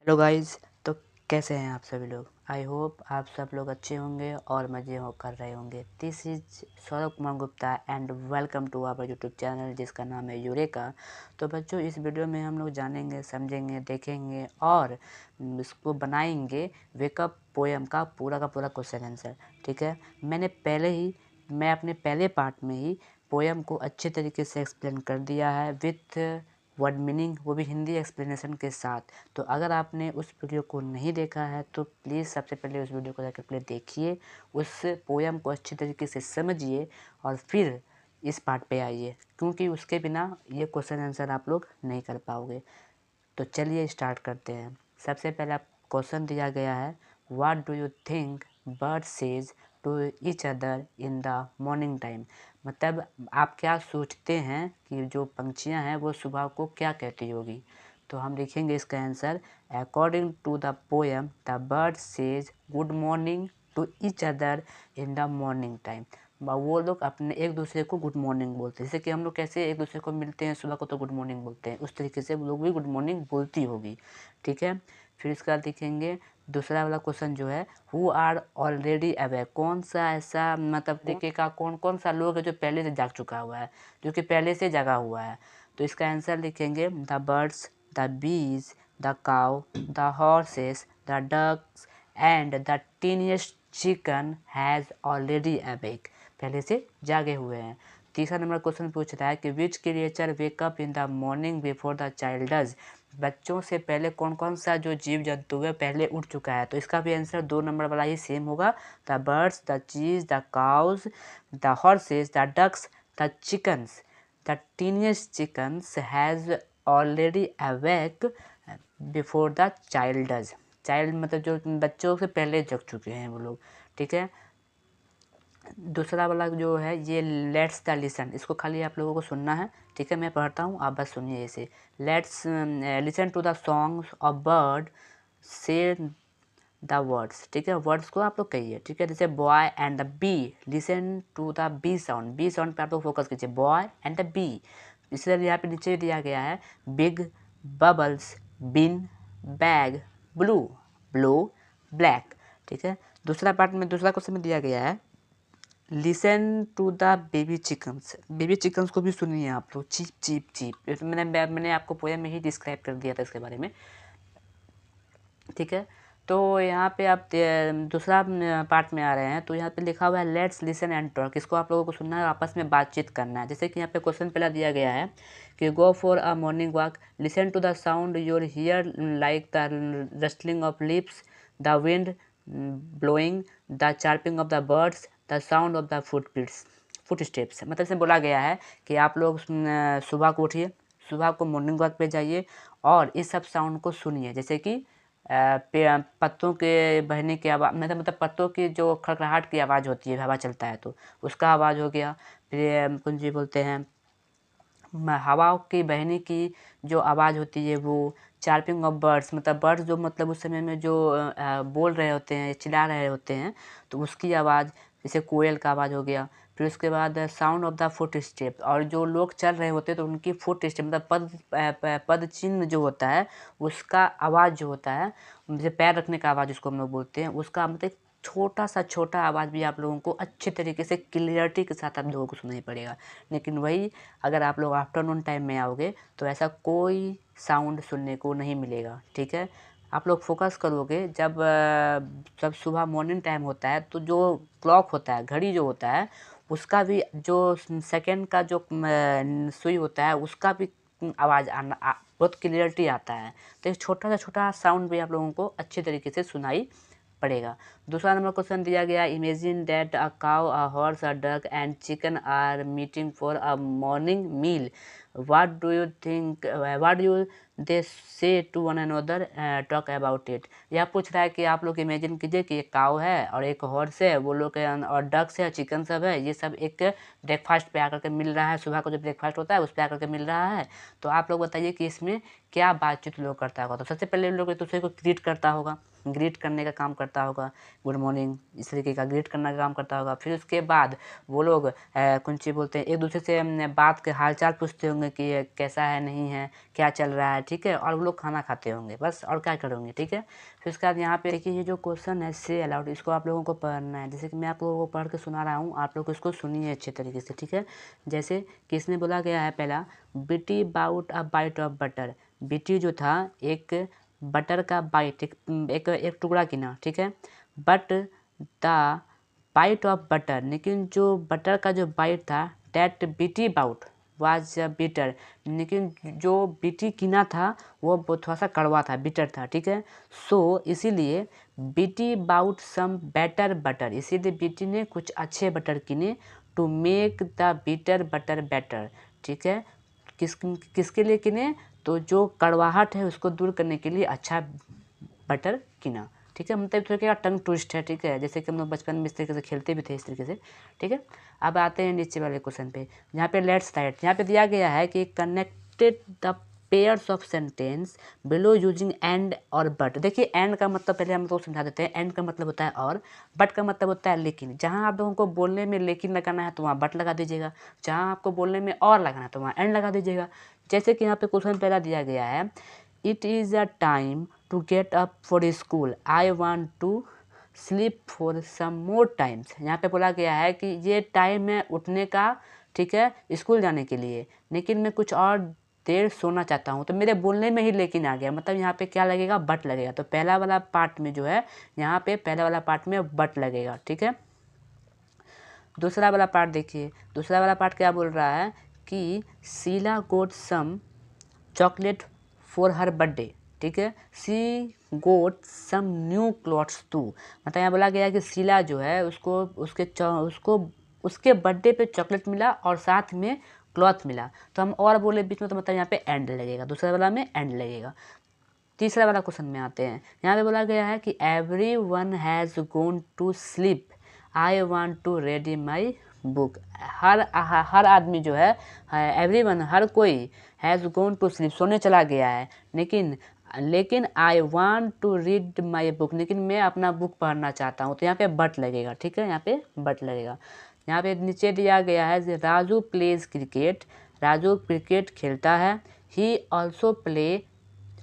Hello guys. तो कैसे हैं आप सभी लोग। आई होप आप सब लोग अच्छे होंगे और मज़े कर रहे होंगे। This is Saurabh Kumar Gupta and welcome to our YouTube channel जिसका नाम है यूरेका। तो बच्चों, इस वीडियो में हम लोग जानेंगे, समझेंगे, देखेंगे और इसको बनाएंगे वेकअप पोएम का पूरा क्वेश्चन आंसर। ठीक है, मैं अपने पहले पार्ट में ही पोएम को अच्छे तरीके से एक्सप्लेन कर दिया है विथ वर्ड मीनिंग, वो भी हिंदी एक्सप्लेनेशन के साथ। तो अगर आपने उस वीडियो को नहीं देखा है तो प्लीज़ सबसे पहले उस वीडियो को जाकर पहले देखिए, उस पोएम को अच्छी तरीके से समझिए और फिर इस पार्ट पे आइए, क्योंकि उसके बिना ये क्वेश्चन आंसर आप लोग नहीं कर पाओगे। तो चलिए स्टार्ट करते हैं। सबसे पहला क्वेश्चन दिया गया है, what do you think bird says to each other in the morning time. मतलब आप क्या सोचते हैं कि जो पंछियां हैं वो सुबह को क्या कहती होगी। तो हम लिखेंगे इसका answer, according to the poem the bird says good morning to each other in the morning time. वो लोग अपने एक दूसरे को गुड मॉर्निंग बोलते हैं, जैसे कि हम लोग कैसे एक दूसरे को मिलते हैं सुबह को तो गुड मॉर्निंग बोलते हैं, उस तरीके से वो लोग भी गुड मॉर्निंग बोलती होगी। ठीक है, फिर इसके बाद देखेंगे दूसरा वाला क्वेश्चन जो है, हु आर ऑलरेडी अवेक। कौन सा ऐसा मतलब तरीके का कौन कौन सा लोग है जो पहले से जाग चुका हुआ है, जो कि पहले से जगा हुआ है। तो इसका आंसर लिखेंगे, the birds, the bees, the cow, the horses, the ducks and the tiniest chicken has already awake. पहले से जागे हुए हैं। तीसरा नंबर क्वेश्चन पूछ रहा है कि which creature wake up in the morning before the child does. बच्चों से पहले कौन कौन सा जो जीव जंतु है पहले उठ चुका है। तो इसका भी आंसर 2 नंबर वाला ही सेम होगा, the birds, the cheese, the cows, the horses, the ducks, the chickens, the tiniest chickens has already awake before the child does. Child मतलब जो बच्चों से पहले जग चुके हैं वो लोग। ठीक है, दूसरा वाला जो है ये लेट्स द लिसन, इसको खाली आप लोगों को सुनना है। ठीक है, मैं पढ़ता हूँ, आप बस सुनिए इसे। Let's listen to the songs of bird say the words. ठीक है, वर्ड्स को आप लोग कहिए। ठीक है, जैसे boy and the bee, listen to the B sound. B sound पे आप लोग फोकस कीजिए, बॉय एंड द बी। इसलिए यहाँ पे नीचे दिया गया है, बिग, बबल्स, बिन, बैग, ब्लू, ब्लू, ब्लैक। ठीक है, दूसरा पार्ट में दूसरा क्वेश्चन में दिया गया है, listen to the baby chickens. Baby chickens को भी सुनिए आप लोग, चीप चीप चीप। मैंने आपको पोएम में ही डिस्क्राइब कर दिया था इसके बारे में। ठीक है, तो यहाँ पे आप दूसरा पार्ट में आ रहे हैं, तो यहाँ पे लिखा हुआ है लेट्स लिसन एंड टॉक। इसको आप लोगों को सुनना है, आपस में बातचीत करना है। जैसे कि यहाँ पे क्वेश्चन पहला दिया गया है कि go for a morning walk, listen to the sound your hear like the rustling of lips, the wind blowing, the chirping of the birds, the sound of the footsteps. मतलब इसमें बोला गया है कि आप लोग सुबह को उठिए, सुबह को मॉर्निंग वॉक पे जाइए और इस सब साउंड को सुनिए, जैसे कि पत्तों के बहने की आवाज़, मतलब पत्तों की जो खड़खड़ाहट की आवाज़ होती है, हवा चलता है तो उसका आवाज़ हो गया। फिर कुछ जी बोलते हैं हवा की बहने की जो आवाज़ होती है वो। चार्पिंग ऑफ बर्ड्स, मतलब बर्ड्स जो मतलब उस समय में जो बोल रहे होते हैं, चिल्ला रहे होते हैं, तो उसकी आवाज़, जैसे कोयल का आवाज़ हो गया। फिर उसके बाद sound of the foot step, और जो लोग चल रहे होते हैं तो उनकी फुट स्टेप मतलब पद चिन्ह जो होता है उसका आवाज़ जो होता है, जैसे पैर रखने का आवाज़ उसको हम लोग बोलते हैं, उसका मतलब छोटा सा छोटा आवाज़ भी आप लोगों को अच्छे तरीके से क्लियरिटी के साथ आप लोगों को सुनाई पड़ेगा। लेकिन वही अगर आप लोग आफ्टरनून टाइम में आओगे तो ऐसा कोई साउंड सुनने को नहीं मिलेगा। ठीक है, आप लोग फोकस करोगे जब सुबह मॉर्निंग टाइम होता है तो जो क्लॉक होता है, घड़ी जो होता है, उसका भी जो सेकंड का जो सुई होता है उसका भी आवाज़ आना बहुत क्लियरिटी आता है। तो एक छोटा सा छोटा साउंड भी आप लोगों को अच्छे तरीके से सुनाई पड़ेगा। दूसरा नंबर क्वेश्चन दिया गया, imagine that a cow, a horse, a duck and chicken are meeting for a morning meal. What do you think, what do they say to one another, talk about it. यह पूछ रहा है कि आप लोग imagine कीजिए कि एक काउ है और एक हॉर्स है, वो लोग और डक्स है, चिकन सब है, ये सब एक ब्रेकफास्ट पे आकर के मिल रहा है। सुबह को जो ब्रेकफास्ट होता है उस पर आकर के मिल रहा है। तो आप लोग बताइए कि इसमें क्या बातचीत लोग करता होगा। तो सबसे पहले लोग एक दूसरे को ग्रीट करता होगा, ग्रीट करने का काम करता होगा, गुड मॉर्निंग इस तरीके का ग्रीट करने का काम करता होगा। फिर उसके बाद वो लोग कुछ चीज़ बोलते हैं, एक दूसरे से बात के हालचाल पूछते होंगे कि ये कैसा है, नहीं है, क्या चल रहा है, ठीक है। और वो लोग खाना खाते होंगे बस, और क्या करेंगे, ठीक है। फिर उसके बाद यहाँ पे देखिए ये जो क्वेश्चन है से अलाउड, इसको आप लोगों को पढ़ना है। जैसे कि मैं आप लोगों को पढ़ के सुना रहा हूँ, आप लोग इसको सुनिए अच्छे तरीके से, ठीक है। जैसे कि इसमें बोला गया है पहला, Betty bought a bite of butter. Betty जो था एक बटर का बाइट, एक टुकड़ा गिना, ठीक है। But the bite of butter, लेकिन जो बटर का जो बाइट था, that Betty bought was bitter, लेकिन जो बीटी गिना था वो थोड़ा सा कड़वा था, बिटर था, ठीक है। सो इसीलिए Betty bought some better butter, इसीलिए बीटी ने कुछ अच्छे बटर किने, to make the bitter butter better, ठीक है। किसके लिए किने, तो जो कड़वाहट है उसको दूर करने के लिए अच्छा बटर किना, ठीक है। मतलब थोड़ा क्या टंग ट्विस्ट है, ठीक है। जैसे कि हम लोग बचपन में इस तरीके से खेलते भी थे, इस तरीके से, ठीक है। अब आते हैं नीचे वाले क्वेश्चन पे, यहाँ पे लेट्स राइट। यहाँ पे दिया गया है कि connected the pairs of sentence below using and और बट। देखिए एंड का मतलब पहले हम लोग समझा देते हैं। एंड का मतलब होता है और, बट का मतलब होता है लेकिन। जहाँ आप लोगों को बोलने में लेकिन लगाना है तो वहाँ बट लगा दीजिएगा, जहाँ आपको बोलने में और लगाना है तो वहाँ एंड लगा दीजिएगा। जैसे कि यहाँ पे क्वेश्चन पहला दिया गया है, it is a time to get up for school, I want to sleep for some more times. यहाँ पे बोला गया है कि ये टाइम है उठने का, ठीक है, स्कूल जाने के लिए, लेकिन मैं कुछ और देर सोना चाहता हूँ। तो मेरे बोलने में ही लेकिन आ गया, मतलब यहाँ पे क्या लगेगा, बट लगेगा। तो पहला वाला पार्ट में जो है, यहाँ पे पहला वाला पार्ट में बट लगेगा, ठीक है। दूसरा वाला पार्ट देखिए, दूसरा वाला पार्ट क्या बोल रहा है कि Sheela got some chocolate for her birthday, ठीक है। She got some new clothes too, मतलब यहाँ बोला गया कि शीला जो है उसको उसके बर्थडे पे चॉकलेट मिला और साथ में क्लॉथ मिला। तो हम और बोले बीच में, तो मतलब यहाँ पे एंड लगेगा, दूसरा वाला में एंड लगेगा। तीसरा वाला क्वेश्चन में आते हैं, यहाँ पे बोला गया है कि everyone has gone to sleep, I want to read my book. हर आदमी जो है, एवरी वन हर कोई, हैज़ गोन टू स्लीप सोने चला गया है, लेकिन I want to read my book, लेकिन मैं अपना बुक पढ़ना चाहता हूँ। तो यहाँ पे बट लगेगा, ठीक है, यहाँ पे बट लगेगा। यहाँ पे नीचे दिया गया है Raju pledge cricket, Raju cricket खेलता है। ही ऑल्सो प्ले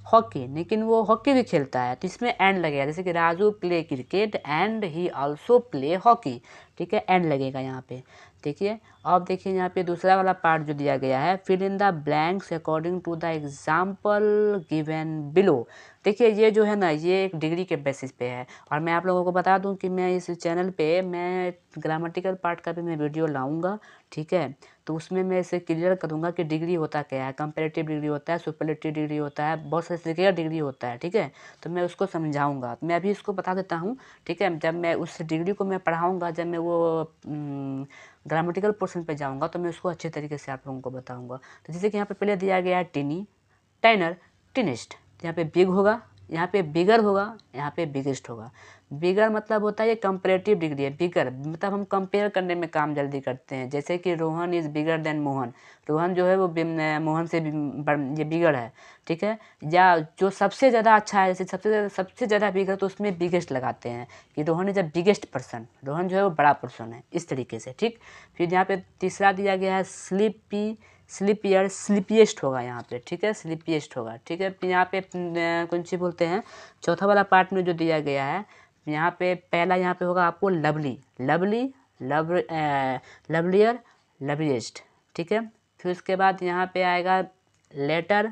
हॉकी, लेकिन वो हॉकी भी खेलता है, तो इसमें एंड लगेगा। जैसे कि Raju play cricket and he also play hockey, ठीक है, एंड लगेगा यहाँ पे। देखिए अब देखिए यहाँ पे दूसरा वाला पार्ट जो दिया गया है, fill in the blanks according to the example given below. देखिए ये जो है ना, ये एक डिग्री के बेसिस पे है। और मैं आप लोगों को बता दूं कि मैं इस चैनल पे मैं ग्रामेटिकल पार्ट का भी मैं वीडियो लाऊंगा, ठीक है। तो उसमें मैं इसे क्लियर करूँगा कि डिग्री होता क्या है, कंपैरेटिव डिग्री होता है, सुपरलेटिव डिग्री होता है, बहुत सारे तरीके का डिग्री होता है, ठीक है। तो मैं उसको समझाऊंगा, मैं अभी इसको बता देता हूँ, ठीक है। जब मैं उस डिग्री को मैं पढ़ाऊँगा, जब मैं वो ग्रामेटिकल पोर्शन पे जाऊँगा, तो मैं उसको अच्छे तरीके से आप लोगों को बताऊँगा। तो जैसे कि यहाँ पे पहले दिया गया है टिनी, टाइनर, टिनिस्ट। यहाँ पे बिग होगा, यहाँ पे बिगर होगा, यहाँ पे बिगेस्ट होगा। बिगर मतलब होता है ये कंपेरेटिव डिग्री है। बिगर मतलब हम कंपेयर करने में काम जल्दी करते हैं। जैसे कि Rohan is bigger than Mohan, Rohan जो है वो मोहन से ये बिगर है, ठीक है। या जो सबसे ज़्यादा अच्छा है, जैसे सबसे ज़्यादा बिगर, तो उसमें बिगेस्ट लगाते हैं कि Rohan is a biggest person, Rohan जो है वो बड़ा पर्सन है, इस तरीके से, ठीक। फिर यहाँ पे तीसरा दिया गया है स्लीपी, स्लीपियर, स्लीपिएस्ट होगा यहाँ पे, ठीक है, स्लीपिएस्ट होगा, ठीक है। यहाँ पे कौन सी बोलते हैं, चौथा वाला पार्ट में जो दिया गया है, यहाँ पे पहला यहाँ पे होगा आपको लवली, लवलियर, लवलीस्ट, ठीक है। फिर उसके बाद यहाँ पे आएगा लेटर,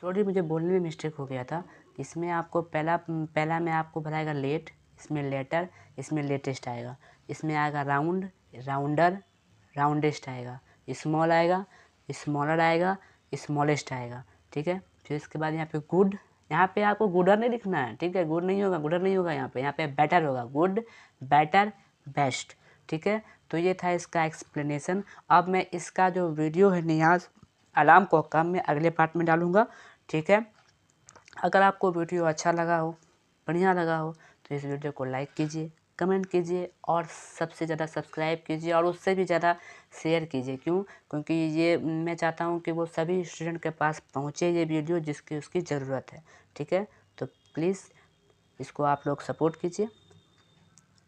सॉरी मुझे बोलने में मिस्टेक हो गया था। इसमें आपको पहला में आपको भराएगा लेट, इसमें लेटर, इसमें लेटेस्ट आएगा। इसमें आएगा राउंड, राउंडर, राउंडेस्ट आएगा। स्मॉल आएगा, स्मॉलर आएगा, स्मॉलेस्ट आएगा, ठीक है। फिर इसके बाद यहाँ पे गुड, यहाँ पे आपको गुडर नहीं लिखना है, ठीक है, गुड नहीं होगा, गुडर नहीं होगा, यहाँ पे बेटर होगा, गुड, बेटर, बेस्ट, ठीक है। तो ये था इसका एक्सप्लेनेशन। अब मैं इसका जो वीडियो है नियाज अलार्म को कम में अगले पार्ट में डालूंगा, ठीक है। अगर आपको वीडियो अच्छा लगा हो, बढ़िया लगा हो, तो इस वीडियो को लाइक कीजिए, कमेंट कीजिए और सबसे ज़्यादा सब्सक्राइब कीजिए और उससे भी ज़्यादा शेयर कीजिए। क्यों? क्योंकि ये मैं चाहता हूँ कि वो सभी स्टूडेंट के पास पहुँचे ये वीडियो जिसकी उसकी ज़रूरत है। ठीक है, तो प्लीज़ इसको आप लोग सपोर्ट कीजिए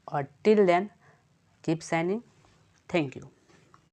और till then keep shining. Thank you.